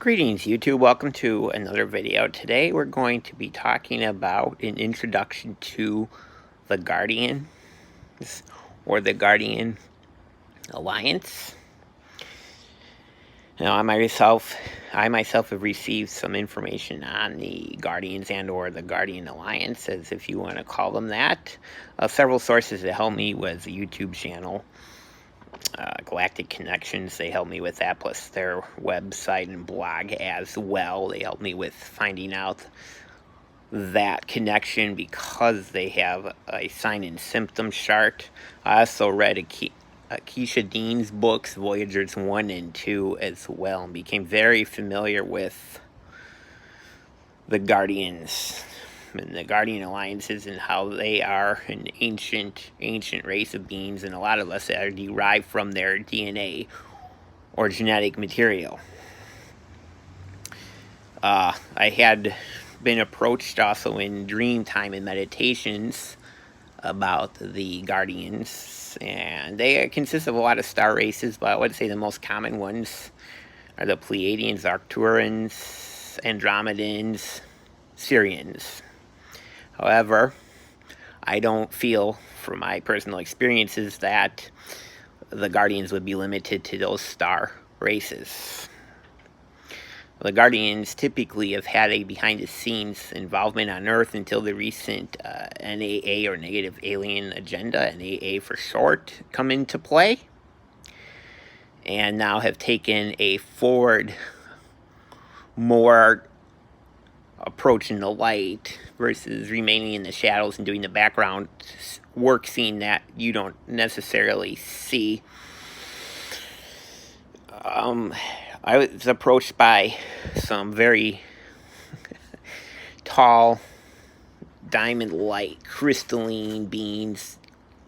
Greetings YouTube, welcome to another video. Today we're going to be talking about an introduction to the Guardians or the Guardian Alliance. Now I myself have received some information on the Guardians and or the Guardian Alliance, as if you want to call them that. Several sources that help me with the YouTube channel. Galactic Connections, they help me with that, plus their website and blog as well. They help me with finding out that connection because they have a sign and symptom chart. I also read Keisha Dean's books, Voyagers 1 and 2 as well, and became very familiar with the Guardians and the Guardian Alliances and how they are an ancient race of beings, and a lot of us are derived from their DNA or genetic material. I had been approached also in dream time and meditations about the Guardians, and they consist of a lot of star races, but I would say the most common ones are the Pleiadians, Arcturans, Andromedans, Sirians. However, I don't feel, from my personal experiences, that the Guardians would be limited to those star races. The Guardians typically have had a behind-the-scenes involvement on Earth until the recent NAA, or Negative Alien Agenda, NAA for short, come into play, and now have taken a forward, more approach in the light versus remaining in the shadows and doing the background work scene that you don't necessarily see. I was approached by some very tall, diamond-like, crystalline beings.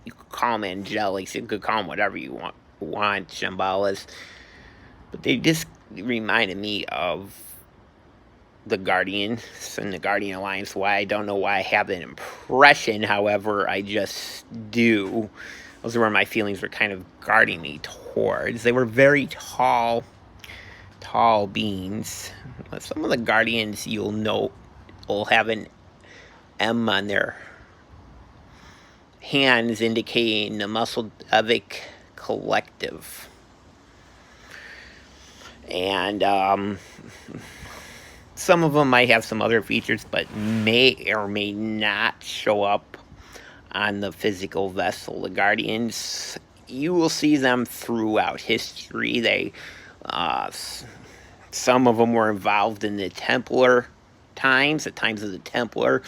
You could call them angelics, you could call them whatever you want, Shambhalas, but they just reminded me of the Guardians and the Guardian Alliance. Why, I don't know why I have that impression, however, I just do. Those are where my feelings were kind of guarding me towards. They were very tall beings. Some of the Guardians, you'll note, will have an M on their hands, indicating the Muscle-Devic Collective. And some of them might have some other features, but may or may not show up on the physical vessel. The Guardians, you will see them throughout history. They, some of them were involved in the Templar times, the times of the Templar,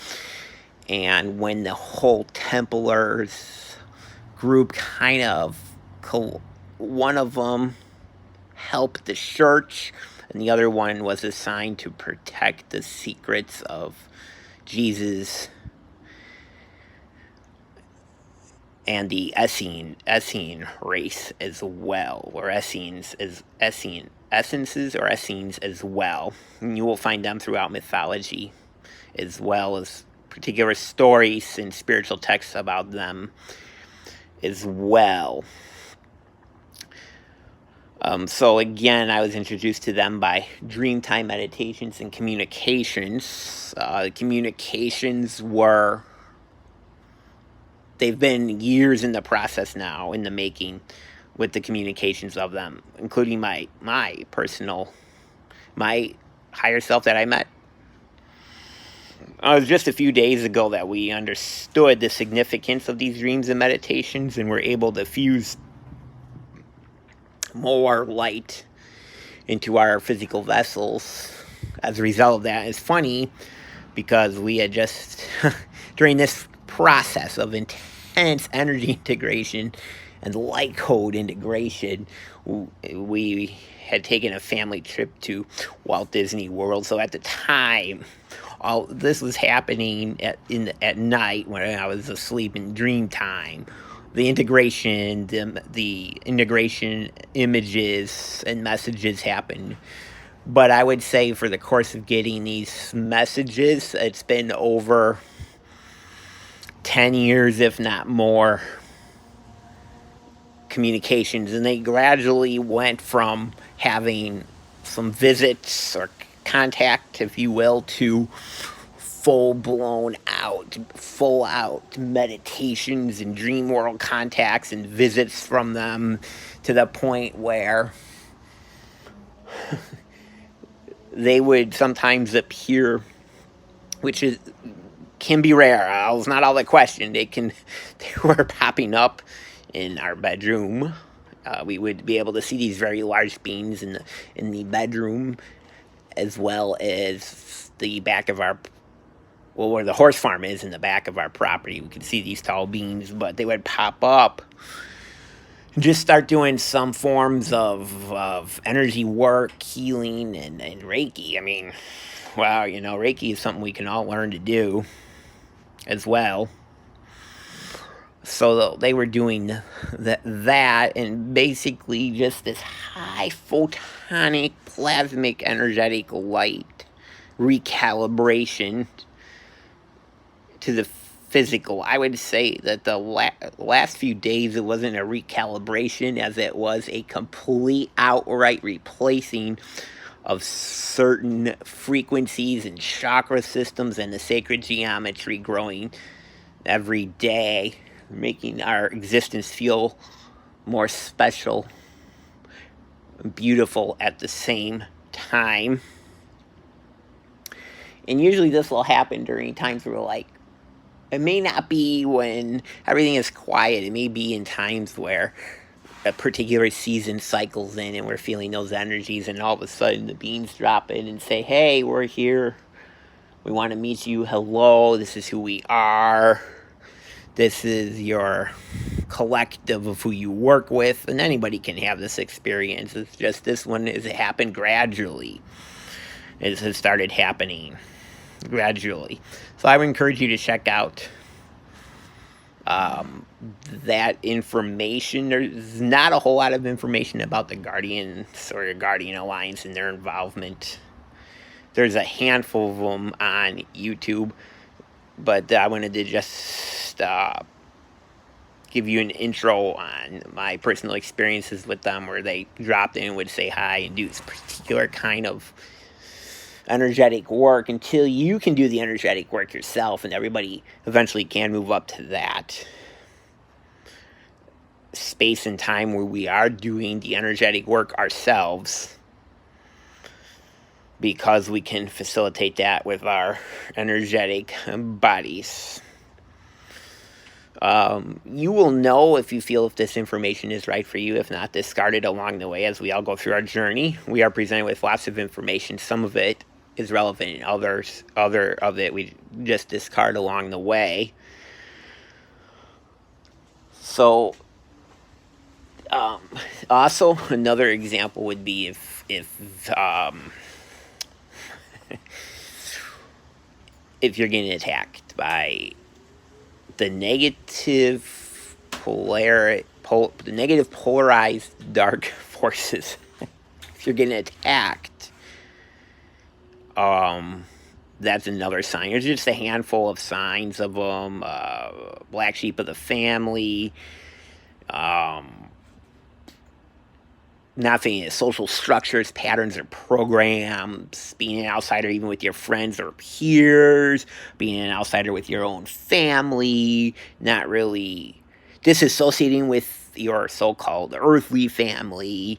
and when the whole Templars group kind of, one of them helped the church, and the other one was assigned to protect the secrets of Jesus and the Essene race as well, or essences or Essenes as well. And you will find them throughout mythology, as well as particular stories and spiritual texts about them as well. So again, I was introduced to them by Dreamtime Meditations and Communications. Communications were, they've been years in the process now, in the making, with the communications of them, including my higher self that I met. It was just a few days ago that we understood the significance of these dreams and meditations, and were able to fuse more light into our physical vessels as a result of that. It's funny because we had just during this process of intense energy integration and light code integration, we had taken a family trip to Walt Disney World. So at the time, all this was happening at night when I was asleep in dream time. The integration, the integration images and messages happened. But I would say for the course of getting these messages, it's been over 10 years, if not more, communications. And they gradually went from having some visits or contact, if you will, to full out meditations and dream world contacts and visits from them, to the point where they would sometimes appear, which can be rare. It's not all the question. They were popping up in our bedroom. We would be able to see these very large beings in the bedroom, as well as the back of our, well, where the horse farm is, in the back of our property. We could see these tall beings, but they would pop up and just start doing some forms of energy work, healing, and Reiki. I mean, wow, Reiki is something we can all learn to do as well. So they were doing that, and basically just this high photonic, plasmic, energetic light recalibration to the physical. I would say that the last few days, it wasn't a recalibration, as it was a complete outright replacing of certain frequencies and chakra systems and the sacred geometry growing every day, making our existence feel more special and beautiful at the same time. And usually this will happen during times where, like, it may not be when everything is quiet. It may be in times where a particular season cycles in and we're feeling those energies, and all of a sudden the beings drop in and say, hey, we're here. We want to meet you. Hello, this is who we are. This is your collective of who you work with. And anybody can have this experience. It's just this one has happened gradually. It has started happening gradually. So I would encourage you to check out that information. There's not a whole lot of information about the Guardians or your Guardian Alliance and their involvement. There's a handful of them on YouTube, but I wanted to just give you an intro on my personal experiences with them, where they dropped in and would say hi and do this particular kind of energetic work until you can do the energetic work yourself, and everybody eventually can move up to that space and time where we are doing the energetic work ourselves, because we can facilitate that with our energetic bodies. You will know if you feel if this information is right for you. If not, discard it along the way as we all go through our journey. We are presented with lots of information. Some of it is relevant, and other of it we just discard along the way. So, also another example would be if if you're getting attacked by the negative polarized dark forces. If you're getting attacked, that's another sign. There's just a handful of signs of them. Black sheep of the family. Not fitting into social structures, patterns, or programs. Being an outsider even with your friends or peers. Being an outsider with your own family. Not really disassociating with your so-called earthly family.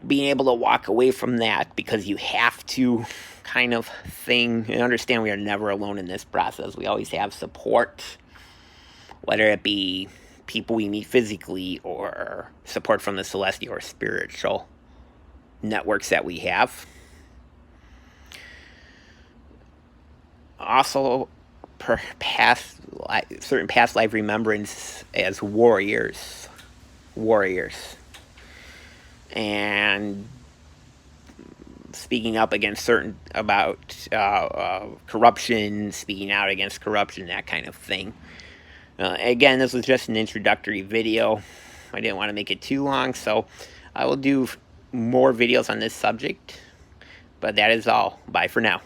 Being able to walk away from that because you have to, kind of thing. And understand we are never alone in this process. We always have support, whether it be people we meet physically or support from the celestial or spiritual networks that we have. Also, certain past life remembrance as warriors, and speaking up against about corruption, speaking out against corruption, that kind of thing. Again, this was just an introductory video. I didn't want to make it too long, so I will do more videos on this subject. But that is all. Bye for now.